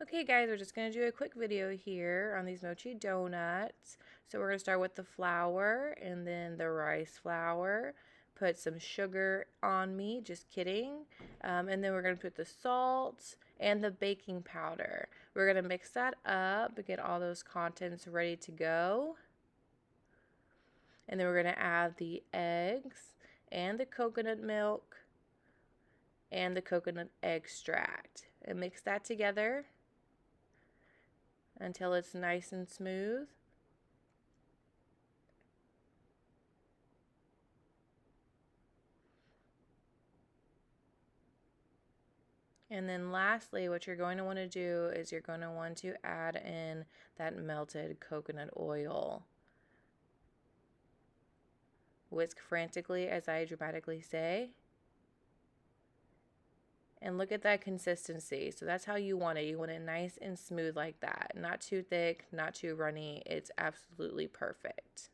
Okay guys, we're just going to do a quick video here on these mochi donuts. So we're going to start with the flour and then the rice flour. Put some sugar on me, just kidding. And then we're going to put the salt and the baking powder. We're going to mix that up, get all those contents ready to go. And then we're going to add the eggs and the coconut milk and the coconut extract. And mix that together until it's nice and smooth. And then lastly, what you're going to want to do is you're going to want to add in that melted coconut oil. Whisk frantically as I dramatically say. And look at that consistency. So that's how you want it. You want it nice and smooth like that. Not too thick, not too runny. It's absolutely perfect.